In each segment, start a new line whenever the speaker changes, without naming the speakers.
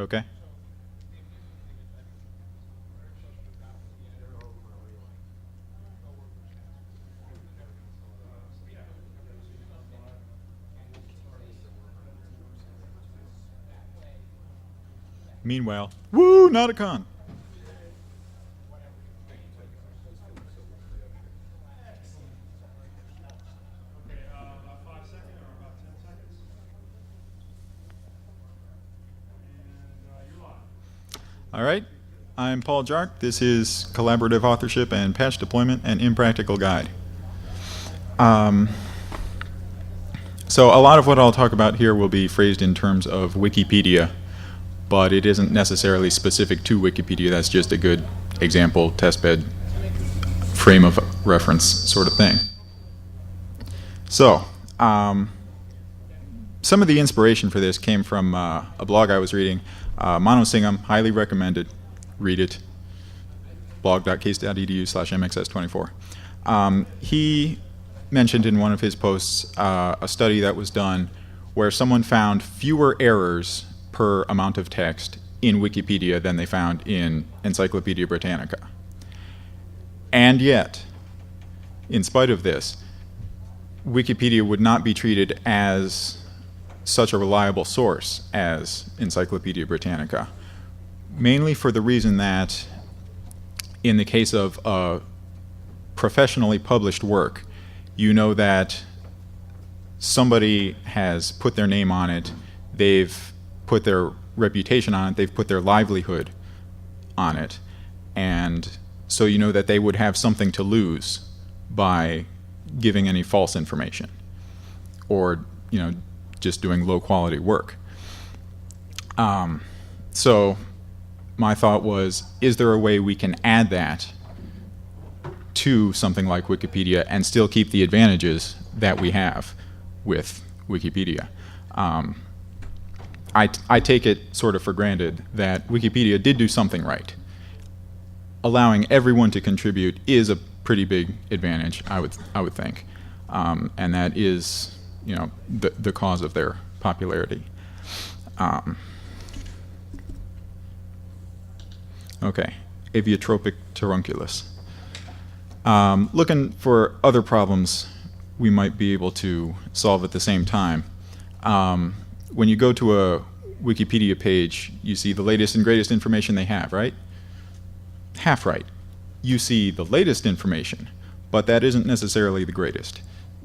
Okay. Meanwhile, woo, NOTACON.
About 5 seconds or about 10 seconds. And you're live.
All right. I'm Paul Jarc. This is Collaborative Authorship and Patch Deployment and Impractical Guide. So a lot of what I'll talk about here will be phrased in terms of Wikipedia, but it isn't necessarily specific to Wikipedia. That's just a good example, testbed, frame of reference sort of thing. So, some of the inspiration for this came from a blog I was reading. Mano Singham, highly recommended. Read it. blog.case.edu/mxs24. He mentioned in one of his posts a study that was done where someone found fewer errors per amount of text in Wikipedia than they found in Encyclopedia Britannica. And yet, in spite of this, Wikipedia would not be treated as such a reliable source as Encyclopedia Britannica, mainly for the reason that in the case of a professionally published work, you know that somebody has put their name on it, they've put their reputation on it, they've put their livelihood on it, and so you know that they would have something to lose by giving any false information or just doing low quality work. So my thought was, is there a way we can add that to something like Wikipedia and still keep the advantages that we have with Wikipedia? I take it sort of for granted that Wikipedia did do something right. Allowing everyone to contribute is a pretty big advantage, I would think, and that is the cause of their popularity. Okay, Aviotropic Turunculus. Looking for other problems we might be able to solve at the same time. When you go to a Wikipedia page, you see the latest and greatest information they have, right? Half right. You see the latest information, but that isn't necessarily the greatest.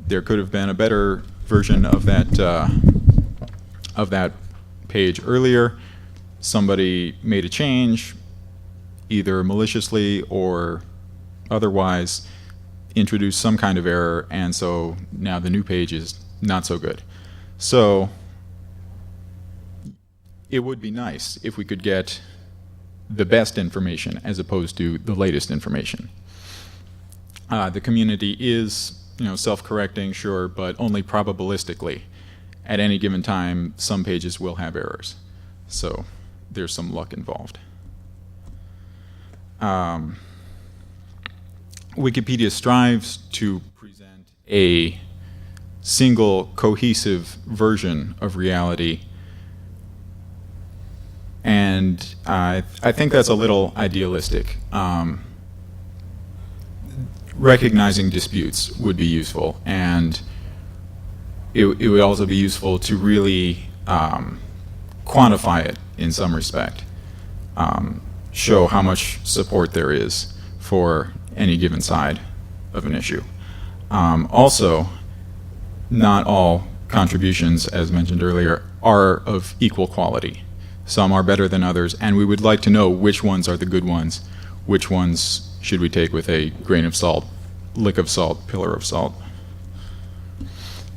There could have been a better version of that page earlier. Somebody made a change, either maliciously or otherwise, introduced some kind of error, and so now the new page is not so good. So it would be nice if we could get the best information as opposed to the latest information. The community is self-correcting, sure, but only probabilistically. At any given time, some pages will have errors. So there's some luck involved. Wikipedia strives to present a single cohesive version of reality, and I think that's a little idealistic. Recognizing disputes would be useful, and it would also be useful to really quantify it in some respect, show how much support there is for any given side of an issue. Also, not all contributions, as mentioned earlier, are of equal quality. Some are better than others, and we would like to know which ones are the good ones, which ones should we take with a grain of salt, lick of salt, pillar of salt.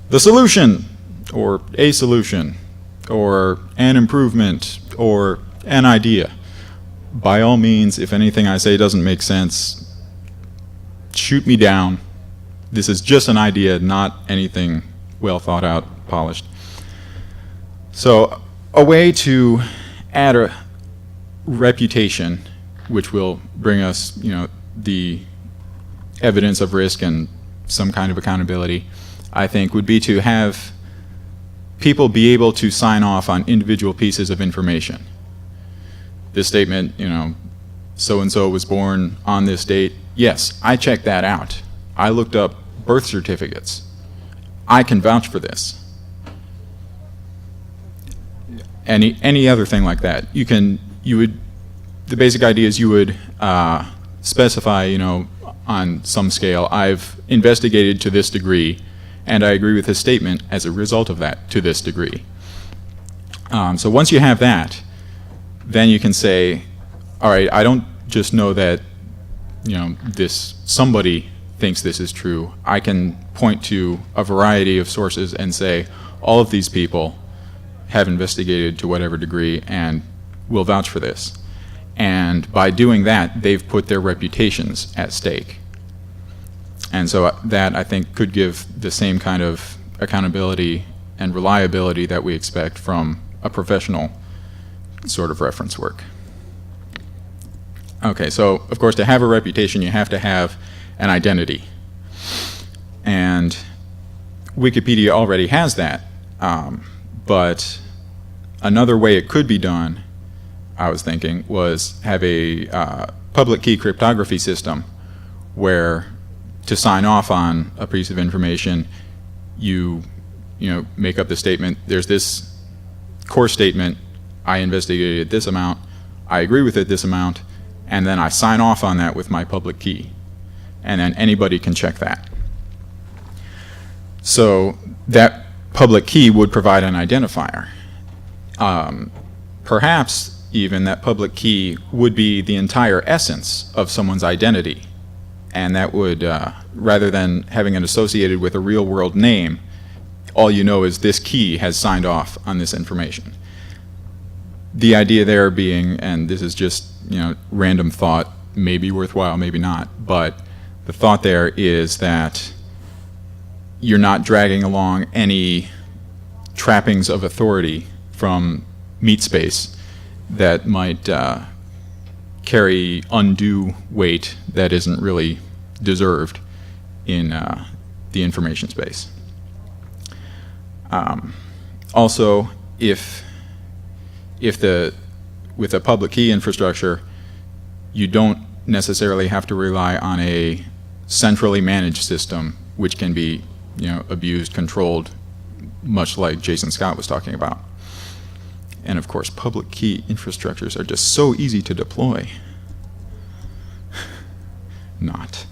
The solution, or a solution, or an improvement, or an idea. By all means, if anything I say doesn't make sense, shoot me down. This is just an idea, not anything well thought out, polished. So a way to add a reputation, which will bring us, the evidence of risk and some kind of accountability, I think, would be to have people be able to sign off on individual pieces of information. this statement, so-and-so was born on this date. Yes, I checked that out. I looked up birth certificates. I can vouch for this. Any other thing like that. The basic idea is you would specify, on some scale, I've investigated to this degree, and I agree with his statement as a result of that to this degree. So once you have that, then you can say, all right, I don't just know that, somebody thinks this is true. I can point to a variety of sources and say, all of these people have investigated to whatever degree and will vouch for this. And by doing that, they've put their reputations at stake. And so that, I think, could give the same kind of accountability and reliability that we expect from a professional sort of reference work. Okay, so of course, to have a reputation, you have to have an identity. And Wikipedia already has that. But another way it could be done, I was thinking, was have a public key cryptography system where to sign off on a piece of information, you make up the statement, there's this core statement, I investigated this amount, I agree with it this amount, and then I sign off on that with my public key. And then anybody can check that. So that public key would provide an identifier. Perhaps even that public key would be the entire essence of someone's identity. And that would, rather than having it associated with a real world name, all you know is this key has signed off on this information. The idea there being, and this is just random thought, maybe worthwhile, maybe not, but the thought there is that you're not dragging along any trappings of authority from meat space that might carry undue weight that isn't really deserved in the information space. Also, with a public key infrastructure, you don't necessarily have to rely on a centrally managed system, which can be abused, controlled, much like Jason Scott was talking about. And of course, public key infrastructures are just so easy to deploy. Not.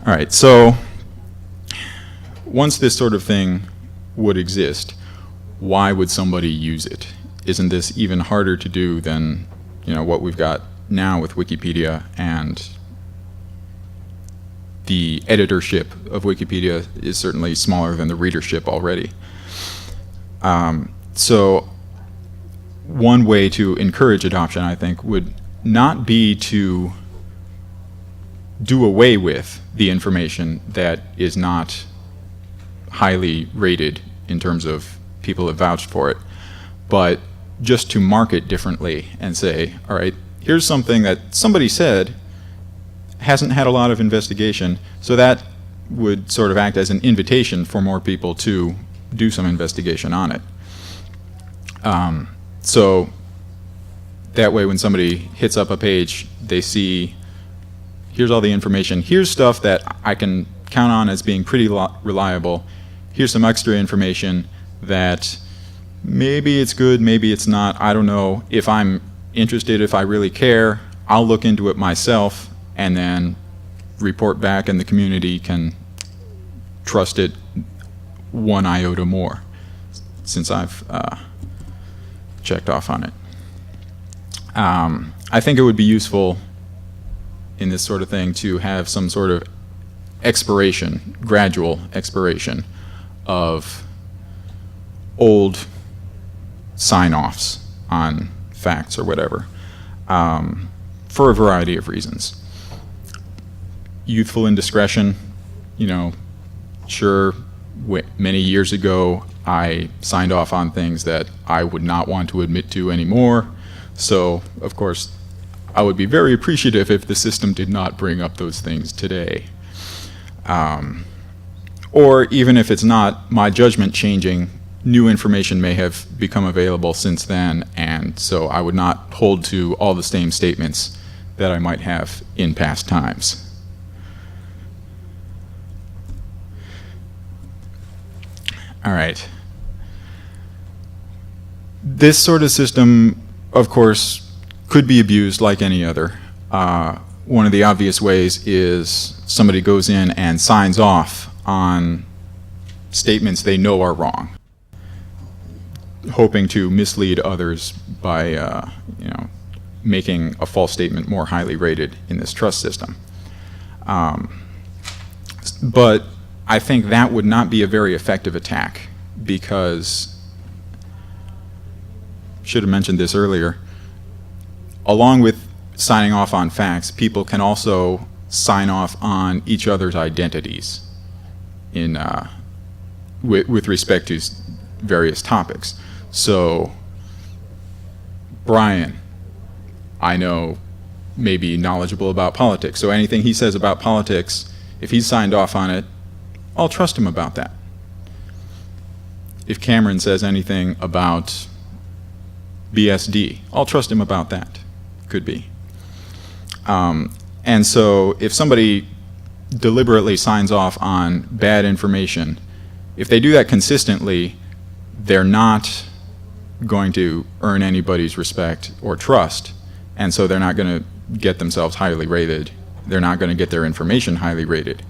All right, so once this sort of thing would exist, why would somebody use it? Isn't this even harder to do than what we've got now with Wikipedia, and the editorship of Wikipedia is certainly smaller than the readership already. So one way to encourage adoption, I think, would not be to do away with the information that is not highly rated in terms of people have vouched for it, but just to mark it differently and say, all right, here's something that somebody said hasn't had a lot of investigation, so that would sort of act as an invitation for more people to do some investigation on it. So that way when somebody hits up a page, they see, here's all the information, here's stuff that I can count on as being pretty reliable, here's some extra information that maybe it's good, maybe it's not, I don't know. If I'm interested, if I really care, I'll look into it myself and then report back, and the community can trust it one iota more since I've checked off on it. I think it would be useful in this sort of thing to have some sort of expiration, gradual expiration of old sign-offs on facts or whatever, for a variety of reasons. Youthful indiscretion, sure, many years ago I signed off on things that I would not want to admit to anymore, so of course I would be very appreciative if the system did not bring up those things today. Or even if it's not my judgment changing new information may have become available since then, and so I would not hold to all the same statements that I might have in past times. All right. This sort of system, of course, could be abused like any other. One of the obvious ways is somebody goes in and signs off on statements they know are wrong, hoping to mislead others by making a false statement more highly rated in this trust system. But I think that would not be a very effective attack, because, should have mentioned this earlier, along with signing off on facts, people can also sign off on each other's identities with respect to various topics. So, Brian, I know, may be knowledgeable about politics, so anything he says about politics, if he's signed off on it, I'll trust him about that. If Cameron says anything about BSD, I'll trust him about that. Could be. And so if somebody deliberately signs off on bad information, if they do that consistently, they're not going to earn anybody's respect or trust, and so they're not going to get themselves highly rated. They're not going to get their information highly rated.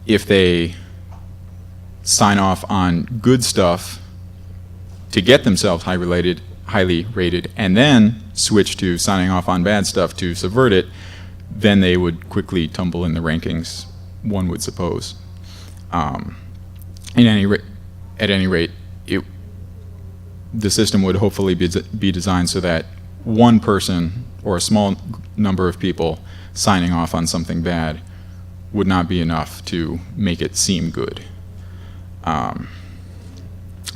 If they sign off on good stuff to get themselves highly rated, and then switch to signing off on bad stuff to subvert it, then they would quickly tumble in the rankings, one would suppose. At any rate, the system would hopefully be designed so that one person or a small number of people signing off on something bad would not be enough to make it seem good.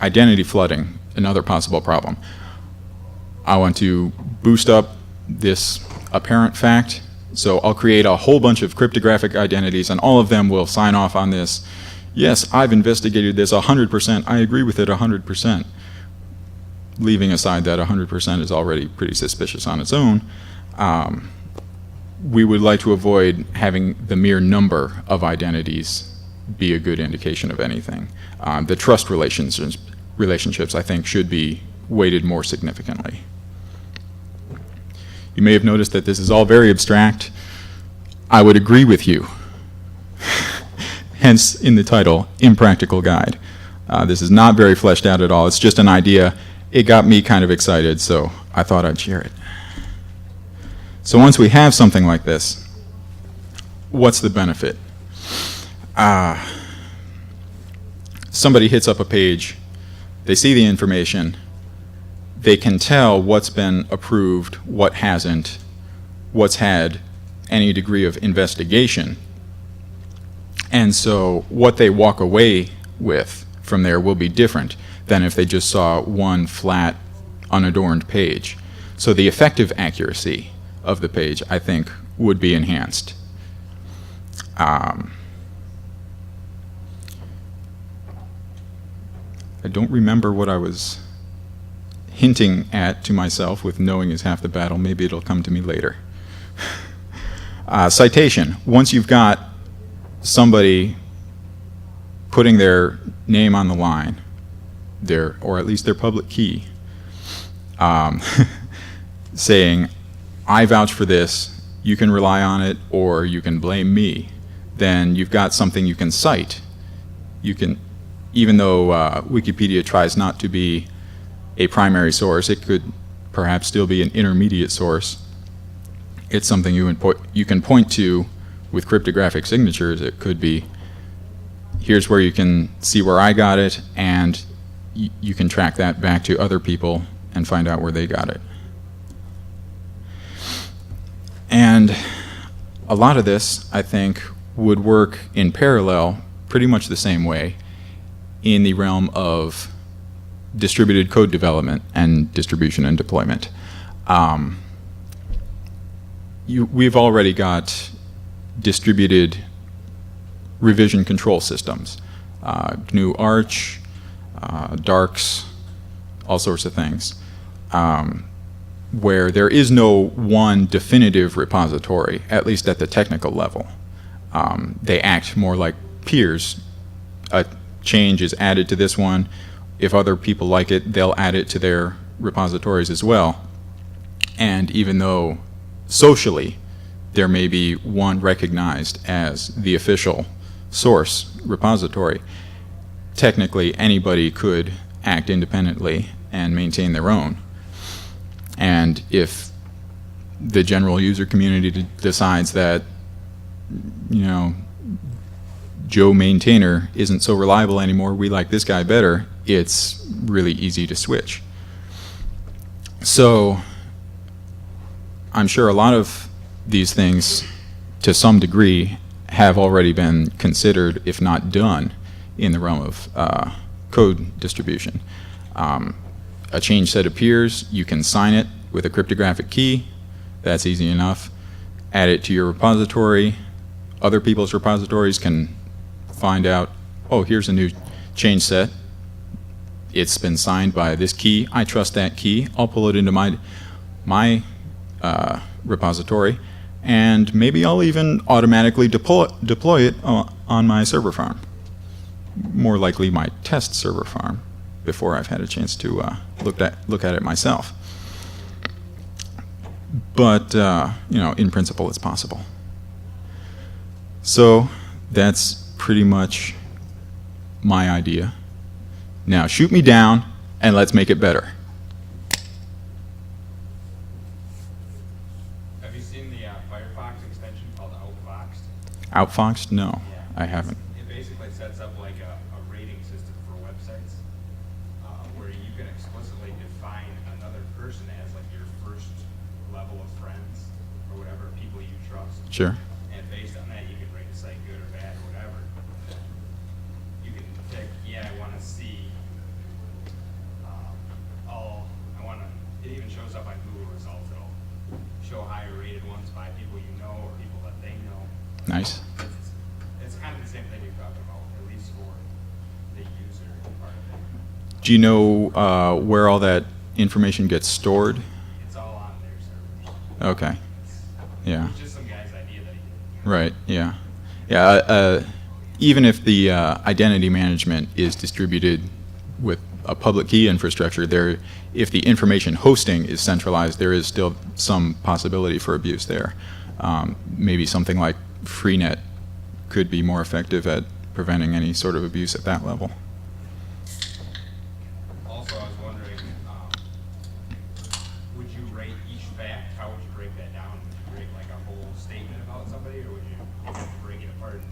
Identity flooding, another possible problem. I want to boost up this apparent fact, so I'll create a whole bunch of cryptographic identities, and all of them will sign off on this. Yes, I've investigated this 100%. I agree with it 100%. Leaving aside that 100% is already pretty suspicious on its own. We would like to avoid having the mere number of identities be a good indication of anything. The trust relationships, I think, should be weighted more significantly. You may have noticed that this is all very abstract. I would agree with you. Hence, in the title, Impractical Guide. This is not very fleshed out at all. It's just an idea. It got me kind of excited, so I thought I'd share it. So once we have something like this, what's the benefit? Somebody hits up a page, they see the information, they can tell what's been approved, what hasn't, what's had any degree of investigation, and so what they walk away with from there will be different than if they just saw one flat, unadorned page. So the effective accuracy of the page, I think, would be enhanced. I don't remember what I was hinting at to myself with knowing is half the battle. Maybe it'll come to me later. Citation. Once you've got somebody putting their name on the line, or at least their public key, saying, I vouch for this, you can rely on it, or you can blame me, then you've got something you can cite. You can, even though Wikipedia tries not to be a primary source, it could perhaps still be an intermediate source. It's something you can point to with cryptographic signatures. It could be, here's where you can see where I got it, and you can track that back to other people and find out where they got it. And a lot of this, I think, would work in parallel pretty much the same way in the realm of distributed code development and distribution and deployment. We've already got distributed revision control systems. GNU Arch, darks, all sorts of things, where there is no one definitive repository, at least at the technical level. They act more like peers. A change is added to this one. If other people like it, they'll add it to their repositories as well. And even though socially there may be one recognized as the official source repository, technically anybody could act independently and maintain their own. And if the general user community decides that, you know, Joe Maintainer isn't so reliable anymore, we like this guy better, it's really easy to switch. So I'm sure a lot of these things, to some degree, have already been considered, if not done, in the realm of code distribution. A change set appears, you can sign it with a cryptographic key. That's easy enough. Add it to your repository. Other people's repositories can find out, oh, here's a new change set. It's been signed by this key. I trust that key. I'll pull it into my repository, and maybe I'll even automatically deploy it on my server farm. More likely my test server farm, before I've had a chance to look at it myself. But you know, in principle, it's possible. So that's pretty much my idea. Now shoot me down and let's make it better.
Have you seen the Firefox extension called Outfoxed?
Outfoxed? No,
Yeah.
I haven't.
It basically sets up like a rating system for websites where you can explicitly define another person as like your first level of friends or whatever, people you trust.
Sure.
And based on that, you can rate a site good or bad or whatever. You can pick, yeah, I want to see it even shows up on Google results. It'll show higher rated ones by people you know or people that they know.
Nice.
It's kind of the same thing you're talking about, at least for the user part of it.
Do you know where all that information gets stored?
It's all on their servers.
Okay. Yeah.
It's just some guy's idea that he did.
Right. Yeah. Yeah. Even if the identity management is distributed with a public key infrastructure, if the information hosting is centralized, there is still some possibility for abuse there. Maybe something like Freenet could be more effective at preventing any sort of abuse at that level.
Also, I was wondering, would you rate each fact? How would you break that down? Would you rate like a whole statement about somebody, or would you break it apart and,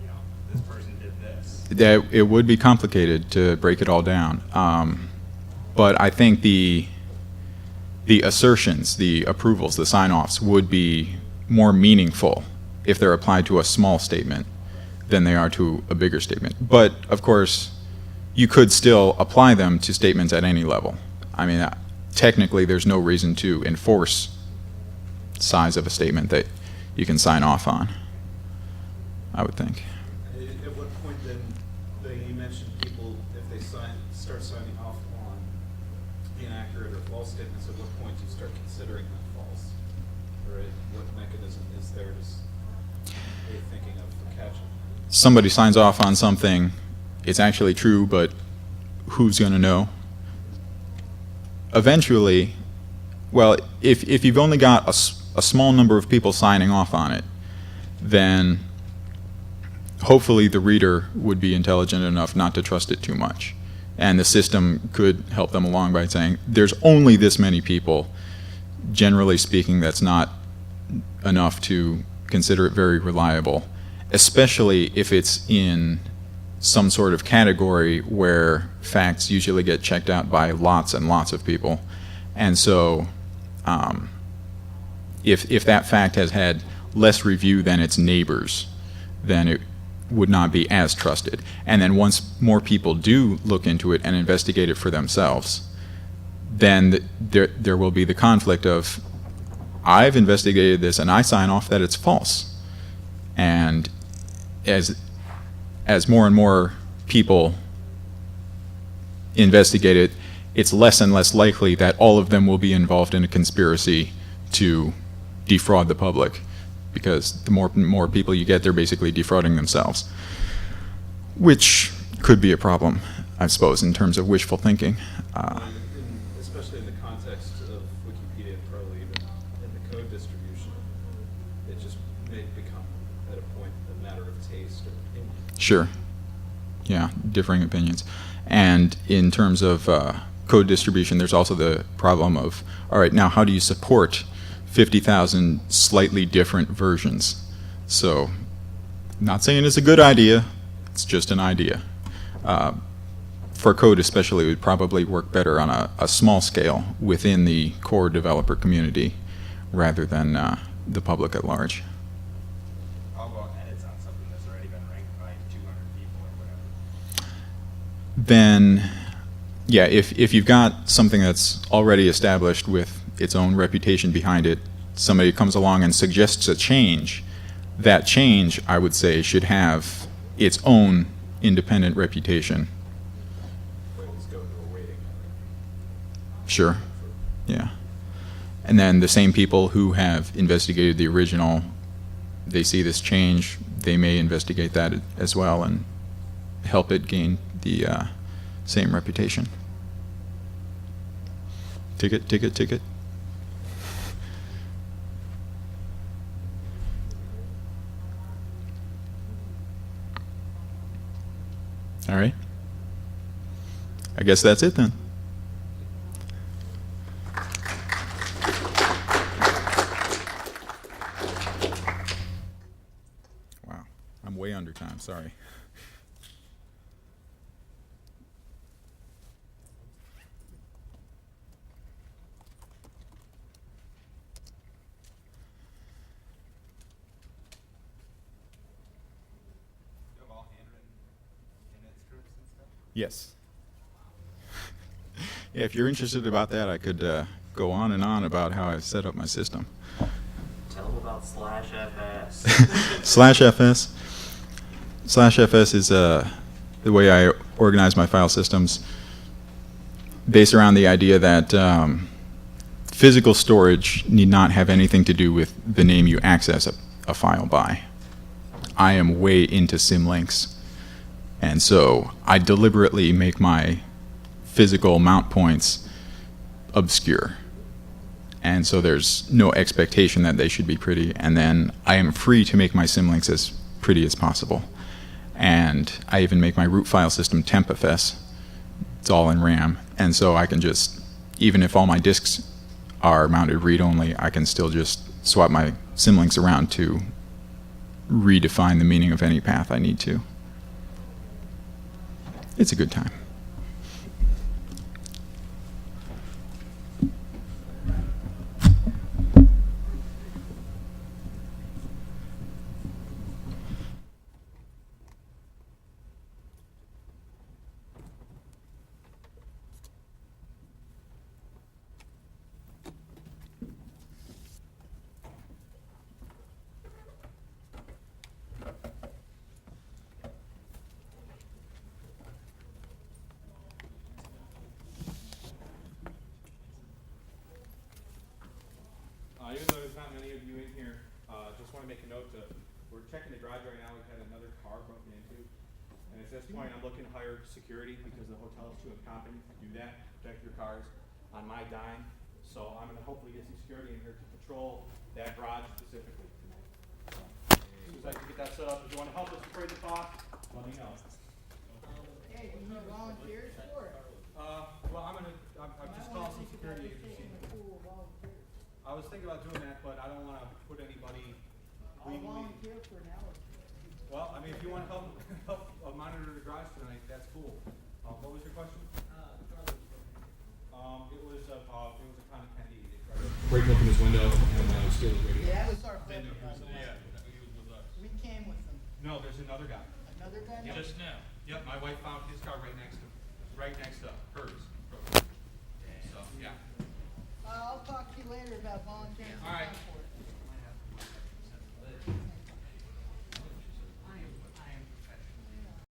you know, this person did this?
It would be complicated to break it all down. But I think the assertions, the approvals, the sign-offs would be more meaningful if they're applied to a small statement than they are to a bigger statement. But, of course, you could still apply them to statements at any level. I mean, technically there's no reason to enforce size of a statement that you can sign off on, I would think.
At what point then, you mentioned people, if they start signing off on inaccurate or false statements, at what point do you start considering them false? Or what mechanism is there are you thinking of for catching?
Somebody signs off on something, it's actually true, but who's going to know? Eventually, well, if you've only got a small number of people signing off on it, then hopefully the reader would be intelligent enough not to trust it too much. And the system could help them along by saying, there's only this many people. Generally speaking, that's not enough to consider it very reliable, especially if it's in some sort of category where facts usually get checked out by lots and lots of people. And so if that fact has had less review than its neighbors, then it would not be as trusted. And then once more people do look into it and investigate it for themselves, then there will be the conflict of, I've investigated this and I sign off that it's false. And as more and more people investigate it, it's less and less likely that all of them will be involved in a conspiracy to defraud the public, because the more people you get, they're basically defrauding themselves, which could be a problem, I suppose, in terms of wishful thinking.
Especially in the context of Wikipedia, probably even in the code distribution, it just may become, at a point, a matter of taste or opinion.
Sure. Yeah, differing opinions. And in terms of code distribution, there's also the problem of, all right, now how do you support 50,000 slightly different versions? So, not saying it's a good idea, it's just an idea. For code especially, it would probably work better on a small scale within the core developer community rather than the public at large.
How about edits on something that's already been ranked by 200 people or whatever?
Then, yeah, if you've got something that's already established with its own reputation behind it, somebody comes along and suggests a change, that change, I would say, should have its own independent reputation.
Always go to a rating.
Sure. Yeah. And then the same people who have investigated the original, they see this change, they may investigate that as well and help it gain the same reputation. Ticket, ticket, ticket. All right. I guess that's it then. Wow, I'm way under time, sorry.
You have all handwritten init scripts and stuff?
Yes. Yeah, if you're interested about that, I could go on and on about how I've set up my system.
Tell them about /fs.
/fs. /fs is the way I organize my file systems, based around the idea that physical storage need not have anything to do with the name you access a file by. I am way into symlinks, and so I deliberately make my physical mount points obscure. And so there's no expectation that they should be pretty, and then I am free to make my symlinks as pretty as possible. And I even make my root file system tempfs. It's all in RAM, and so I can just, even if all my disks are mounted read-only, I can still just swap my symlinks around to redefine the meaning of any path I need to. It's a good time.
Even though there's not many of you in here, just want to make a note that we're checking the garage right now. We've had another car broken into. And at this point, I'm looking to hire security because the hotel is too incompetent to do that, protect your cars on my dime. So I'm going to hopefully get some security in here to patrol that garage specifically tonight. As soon as I can get that set up, if you want to help us spray the box, let me know.
Hey, you need volunteers for it?
Well, I'm just calling some security agency. I was thinking about doing that, but I don't want to put anybody
I'll
legally.
volunteer for an hour.
Well, I mean, if you want to help monitor the garage tonight, that's cool. What was your question? It was a kind of candy. They tried to break open his window and steal his radio.
Yeah, that was our friend.
Yeah, he was with us.
We came with them.
No, there's another guy.
Another guy?
Just now. Yep, my wife found his car right next to hers. So, yeah.
I'll talk to you later about volunteering.
All right.
For it.